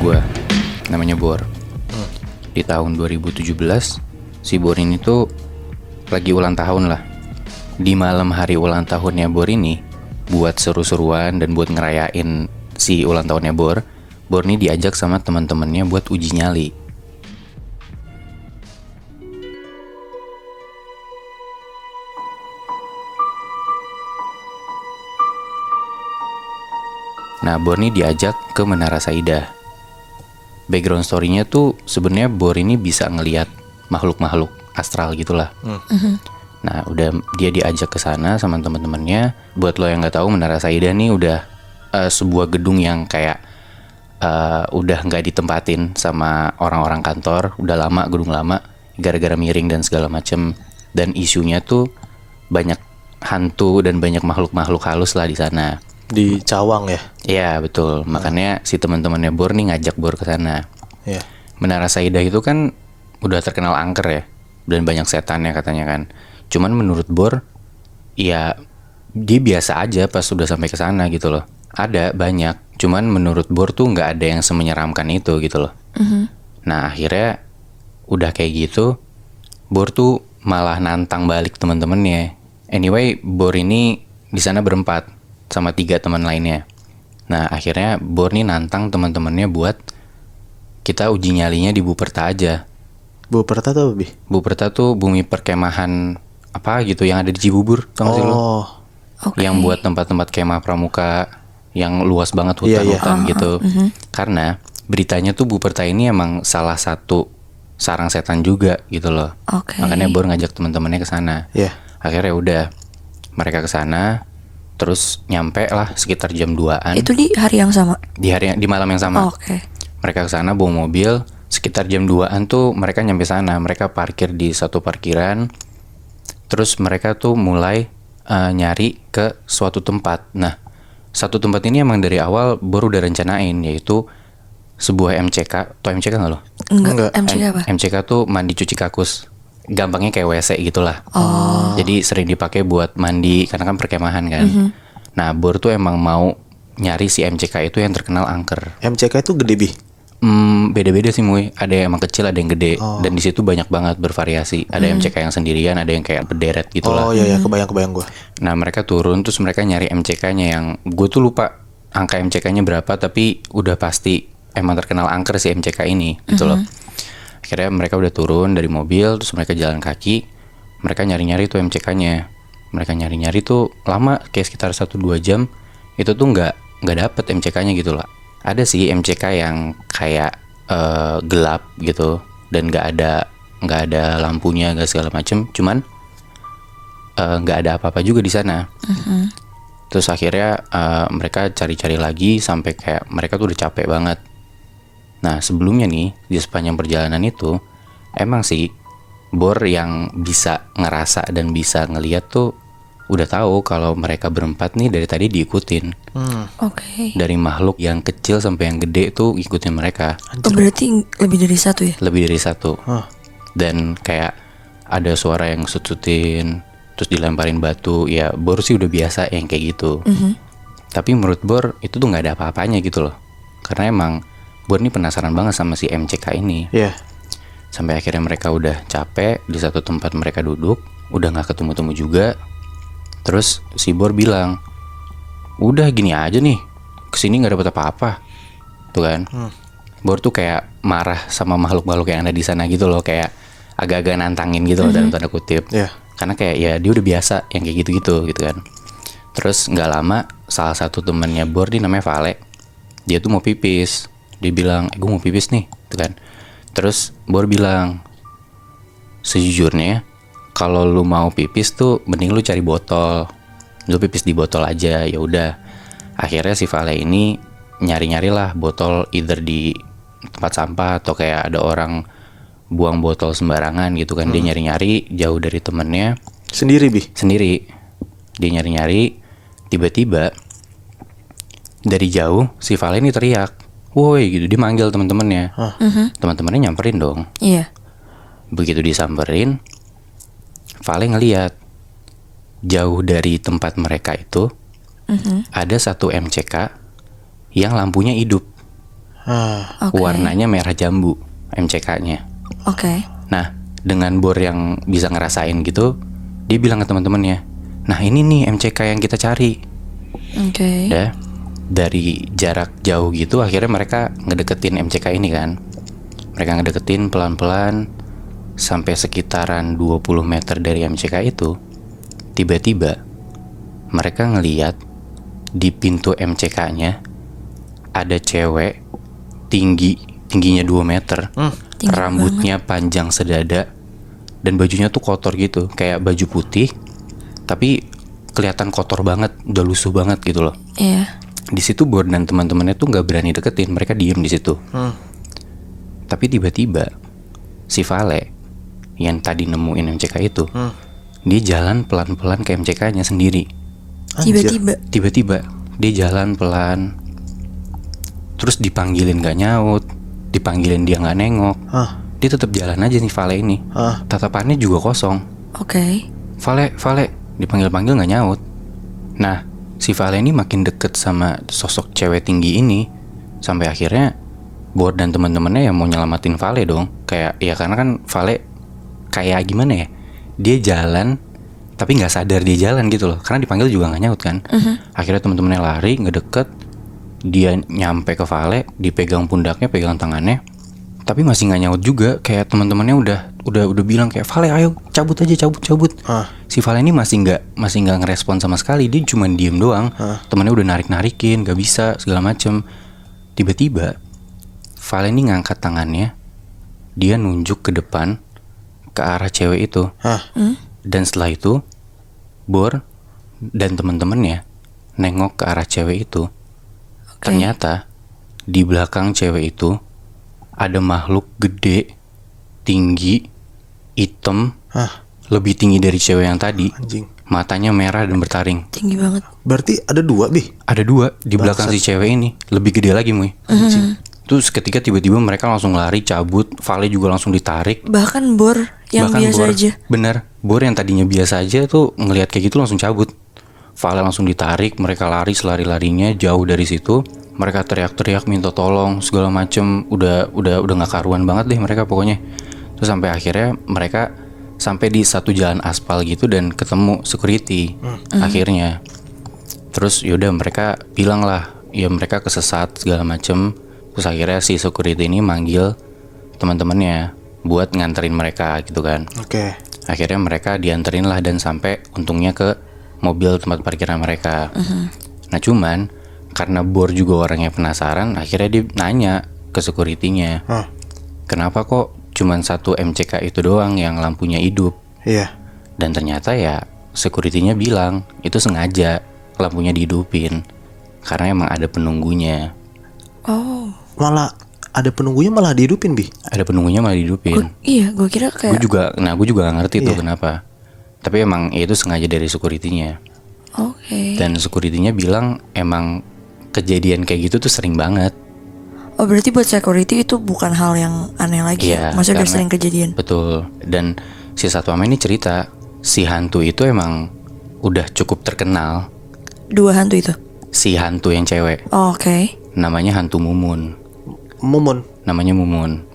gue, namanya Bor. Di tahun 2017, si Bor ini tuh lagi ulang tahun lah. Di malam hari ulang tahunnya Bor ini, buat seru-seruan dan buat ngerayain si ulang tahunnya Bor ini diajak sama teman-temannya buat uji nyali. Nah, Bor ini diajak ke Menara Saidah. Background story-nya tuh sebenarnya Bor ini bisa ngelihat makhluk-makhluk astral gitulah. Nah, udah dia diajak ke sana sama teman-temannya. Buat lo yang nggak tahu, Menara Saidah nih udah sebuah gedung yang kayak udah nggak ditempatin sama orang-orang kantor. Udah lama, gedung lama, gara-gara miring dan segala macem. Dan isunya tuh banyak hantu dan banyak makhluk-makhluk halus lah di sana. Di Cawang ya? Iya betul, makanya si teman-temannya Bor nih ngajak Bor ke sana. Iya. Menara Saidah itu kan udah terkenal angker ya, dan banyak setannya katanya kan. Cuman menurut Bor, ya dia biasa aja pas udah sampai ke sana gitu loh. Ada banyak, cuman menurut Bor tuh nggak ada yang semenyeramkan itu gitu loh. Nah akhirnya udah kayak gitu, Bor tuh malah nantang balik teman-temannya. Anyway, Bor ini di sana berempat sama 3 teman lainnya. Nah akhirnya Bor nih nantang teman-temannya buat kita uji nyalinya di Buperta aja. Buperta tuh apa, Bi? Buperta tuh bumi perkemahan apa gitu yang ada di Cibubur, tau gak sih lo? Oke. Yang buat tempat-tempat kemah pramuka yang luas banget hutan-hutan gitu. Karena beritanya tuh Buperta ini emang salah satu sarang setan juga gitu loh. Oke. Makanya Bor ngajak teman-temannya ke sana. Iya. Akhirnya udah mereka ke sana. Terus nyampe lah sekitar jam 2-an. Itu di hari yang sama? Di malam yang sama. Oke. Mereka ke sana bawa mobil. Sekitar jam 2-an tuh mereka nyampe sana. Mereka parkir di satu parkiran. Terus mereka tuh mulai nyari ke suatu tempat. Nah, satu tempat ini emang dari awal Bor udah rencanain, yaitu sebuah MCK. Tau MCK nggak lo? Enggak. MCK apa? MCK tuh mandi cuci kakus. Gampangnya kayak WC gitulah. Jadi sering dipakai buat mandi karena kan perkemahan kan. Nah, Bor tuh emang mau nyari si MCK itu yang terkenal angker. MCK itu gede, Bi? Beda-beda sih Muy. Ada yang emang kecil, ada yang gede. Dan di situ banyak banget bervariasi. Ada MCK yang sendirian, ada yang kayak berderet gitulah. Oh iya, kebayang gue. Nah, mereka turun terus mereka nyari MCK-nya yang gue tuh lupa angka MCK-nya berapa, tapi udah pasti emang terkenal angker si MCK ini gitu loh. Akhirnya mereka udah turun dari mobil, terus mereka jalan kaki. Mereka nyari-nyari tuh MCK-nya. Mereka nyari-nyari tuh lama, kayak sekitar 1-2 jam. Itu tuh nggak dapet MCK-nya gitu lah. Ada sih MCK yang kayak gelap gitu, dan nggak ada lampunya, nggak segala macem. Cuman nggak ada apa-apa juga di sana. Terus akhirnya mereka cari-cari lagi sampai kayak mereka tuh udah capek banget. Nah sebelumnya nih, di sepanjang perjalanan itu emang sih Bor yang bisa ngerasa dan bisa ngeliat tuh udah tahu kalau mereka berempat nih dari tadi diikutin. Oke. Dari makhluk yang kecil sampai yang gede tuh ngikutin mereka. Oh, berarti lebih dari satu ya? Lebih dari satu. Dan kayak ada suara yang sut-sutin, terus dilemparin batu. Ya Bor sih udah biasa yang kayak gitu. Tapi menurut Bor itu tuh gak ada apa-apanya gitu loh. Karena emang Bor ini penasaran banget sama si MCK ini. Iya. Sampai akhirnya mereka udah capek, di satu tempat mereka duduk, udah gak ketemu-temu juga. Terus si Bor bilang, udah gini aja nih, kesini gak dapet apa-apa. Tuh kan. Bor tuh kayak marah sama makhluk-makhluk yang ada di sana gitu loh. Kayak agak-agak nantangin gitu loh dalam tanda kutip. Iya. Karena kayak ya dia udah biasa yang kayak gitu-gitu gitu kan. Terus gak lama salah satu temennya Bor, dia namanya Vale. Dia tuh mau pipis. Dia bilang, gue mau pipis nih, gitu kan. Terus Bor bilang, sejujurnya kalau lu mau pipis tuh mending lu cari botol. Lu pipis di botol aja, ya udah. Akhirnya si Vale ini nyari-nyari lah botol, either di tempat sampah atau kayak ada orang buang botol sembarangan gitu kan. Dia nyari-nyari jauh dari temennya. Sendiri, Bi? Sendiri. Dia nyari-nyari, tiba-tiba dari jauh si Vale ini teriak, woi gitu, dia manggil teman-temannya. Teman-temannya nyamperin dong. Iya. Begitu disamperin, Vale ngeliat jauh dari tempat mereka itu ada satu MCK yang lampunya hidup. Oke. Warnanya merah jambu MCK-nya. Oke. Nah, dengan Bor yang bisa ngerasain gitu, dia bilang ke teman-temannya, nah ini nih MCK yang kita cari. Oke. Udah, dari jarak jauh gitu akhirnya mereka ngedeketin MCK ini kan. Mereka ngedeketin pelan-pelan sampai sekitaran 20 meter dari MCK itu. Tiba-tiba mereka ngeliat di pintu MCK-nya ada cewek tingginya 2 meter, Tinggi rambutnya panjang sedada, dan bajunya tuh kotor gitu, kayak baju putih, tapi kelihatan kotor banget, udah lusuh banget gitu loh. Iya. Di situ Bor dan teman-temannya tuh nggak berani deketin, mereka diem di situ. Tapi tiba-tiba si Vale yang tadi nemuin MCK itu, dia jalan pelan-pelan ke MCK-nya sendiri. Tiba-tiba. Tiba-tiba dia jalan pelan, terus dipanggilin gak nyaut, dipanggilin dia gak nengok. Dia tetap jalan aja nih Vale ini. Tatapannya juga kosong. Oke. Vale, Vale, dipanggil-panggil gak nyaut. Nah, si Vale ini makin deket sama sosok cewek tinggi ini, sampai akhirnya Bor dan teman-temannya yang mau nyelamatin Vale dong. Kayak ya karena kan Vale kayak gimana ya, dia jalan tapi nggak sadar dia jalan gitu loh, karena dipanggil juga nggak nyaut kan. Akhirnya teman-temannya lari ngedeket, dia nyampe ke Vale, dipegang pundaknya, pegang tangannya, tapi masih nggak nyaut juga. Kayak teman-temannya udah bilang kayak Vale ayo cabut aja, cabut. Si Vale ini masih nggak ngerespon sama sekali, dia cuma diem doang. Temannya udah narik-narikin, nggak bisa segala macem. Tiba-tiba Vale ini ngangkat tangannya, dia nunjuk ke depan ke arah cewek itu. Dan setelah itu Bor dan teman-temannya nengok ke arah cewek itu. Ternyata di belakang cewek itu ada makhluk gede, tinggi, hitam, lebih tinggi dari cewek yang tadi. Anjing. Matanya merah dan bertaring. Tinggi banget. Berarti ada 2, Bi? Ada 2 di belakang si cewek ini, lebih gede lagi, Muy. Terus ketika tiba-tiba mereka langsung lari, cabut. Vale juga langsung ditarik. Bahkan Bor yang Bahkan biasa Bor, aja. bener, Bor yang tadinya biasa aja tuh ngelihat kayak gitu langsung cabut. Vale langsung ditarik, mereka lari selari-larinya jauh dari situ. Mereka teriak-teriak minta tolong segala macem. Udah nggak karuan banget deh mereka pokoknya. Terus sampai akhirnya mereka sampai di satu jalan aspal gitu dan ketemu security akhirnya. Terus yaudah mereka bilang lah, ya mereka kesesat segala macem. Terus akhirnya si security ini manggil teman-temannya buat nganterin mereka gitu kan. Oke. Akhirnya mereka dianterin lah dan sampai untungnya ke mobil tempat parkiran mereka. Nah cuman karena Bor juga orangnya penasaran, akhirnya dia nanya ke security-nya, kenapa kok cuman satu MCK itu doang yang lampunya hidup? Iya. Dan ternyata ya security-nya bilang itu sengaja lampunya dihidupin karena emang ada penunggunya. Oh. Malah ada penunggunya malah dihidupin, Bi. Ada penunggunya malah dihidupin. Gue kira kayak. Gue juga gak ngerti tuh kenapa. Tapi emang itu sengaja dari security-nya. Oke. Dan security-nya bilang emang kejadian kayak gitu tuh sering banget. Oh berarti buat security itu bukan hal yang aneh lagi Iya, ya? Maksudnya udah karena- sering kejadian. Betul. Dan si Satwam ini cerita si hantu itu emang udah cukup terkenal. 2 hantu itu. Si hantu yang cewek Oh, oke. namanya hantu Mumun. Mumun. Namanya Mumun.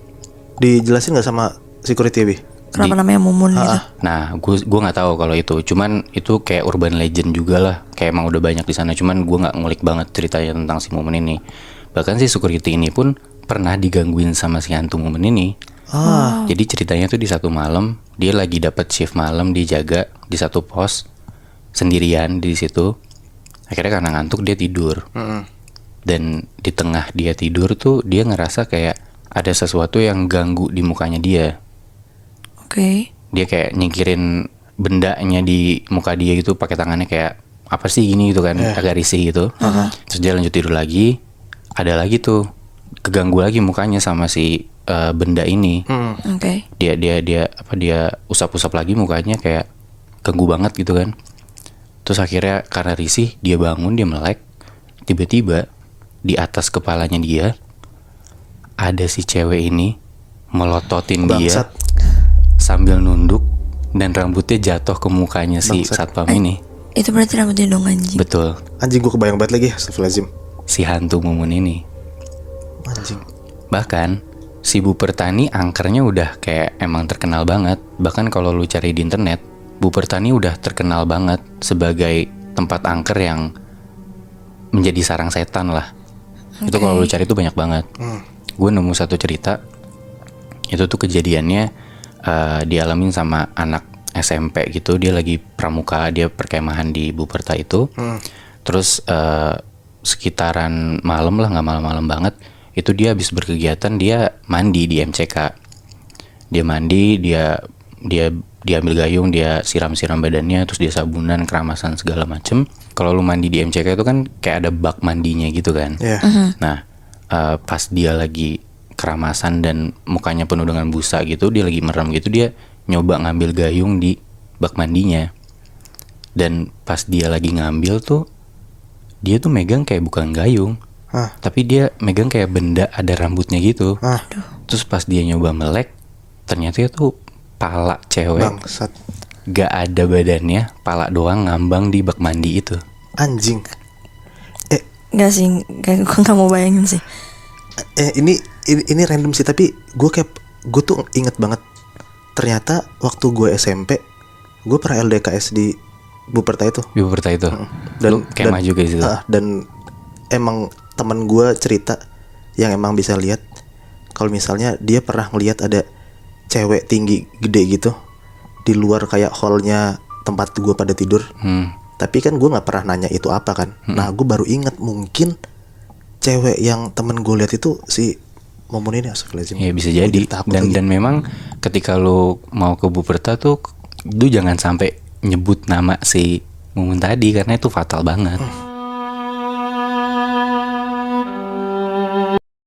Dijelasin nggak sama security, Bi? Kenapa namanya Mumun gitu? Nah, gue nggak tahu kalau itu. Cuman itu kayak urban legend juga lah. Kayak emang udah banyak di sana. Cuman gue nggak ngulik banget ceritanya tentang si Mumun ini. Bahkan si security ini pun pernah digangguin sama si hantu Mumun ini. Jadi ceritanya tuh di satu malam dia lagi dapat shift malam, dia jaga di satu pos sendirian di situ. Akhirnya karena ngantuk dia tidur. Dan di tengah dia tidur tuh dia ngerasa kayak ada sesuatu yang ganggu di mukanya dia. Oke. Dia kayak nyingkirin bendanya di muka dia gitu pakai tangannya kayak apa sih gini gitu kan, agak risih gitu. Terus dia lanjut tidur lagi. Ada lagi tuh keganggu lagi mukanya sama si benda ini. Oke. Dia usap-usap lagi mukanya kayak ganggu banget gitu kan. Terus akhirnya karena risih dia bangun, dia melek. Tiba-tiba di atas kepalanya dia ada si cewek ini melototin dia Bangsat. sambil nunduk dan rambutnya jatuh ke mukanya si Bangsat. satpam ini. Itu berarti rambutnya dong anjing. Betul, Anjing, gue kebayang banget lagi. Astagfirullahaladzim. si hantu Mumun ini. Anjing. Bahkan si Bu Pertani angkernya udah kayak emang terkenal banget. Bahkan kalau lu cari di internet, Bu Pertani udah terkenal banget sebagai tempat angker yang menjadi sarang setan lah. Itu kalau lu cari itu banyak banget. Gue nemu satu cerita. Itu tuh kejadiannya dialamin sama anak SMP gitu. Dia lagi pramuka, dia perkemahan di Buperta itu. Terus sekitaran malam lah, nggak malam-malam banget. Itu dia habis berkegiatan, dia mandi di MCK. Dia mandi, dia ambil gayung, dia siram-siram badannya, terus dia sabunan, keramasan segala macem. Kalau lu mandi di MCK itu kan kayak ada bak mandinya gitu kan. Iya. Nah, pas dia lagi keramasan dan mukanya penuh dengan busa gitu, dia lagi merem gitu, dia nyoba ngambil gayung di bak mandinya. Dan pas dia lagi ngambil tuh, dia tuh megang kayak bukan gayung, tapi dia megang kayak benda ada rambutnya gitu. Terus pas dia nyoba melek, ternyata itu pala cewek. Bangsat. Gak ada badannya, pala doang ngambang di bak mandi itu. Anjing. Gak sih, gue gak mau bayangin sih. Ini random sih, tapi gue tuh inget banget. Ternyata waktu gue SMP, gue pernah LDKS di Buperta itu. Di Buperta itu. Lu kemah juga di situ. Dan emang teman gue cerita yang emang bisa lihat kalau misalnya dia pernah ngelihat ada cewek tinggi gede gitu di luar kayak hallnya tempat gue pada tidur. Tapi kan gue nggak pernah nanya itu apa kan. Nah gue baru ingat mungkin cewek yang temen gue lihat itu si Momon ini, astagfirullahaladzim. Ya bisa jadi. Dan memang ketika lu mau ke Buperta tuh, lu jangan sampai nyebut nama si Mumun tadi karena itu fatal banget.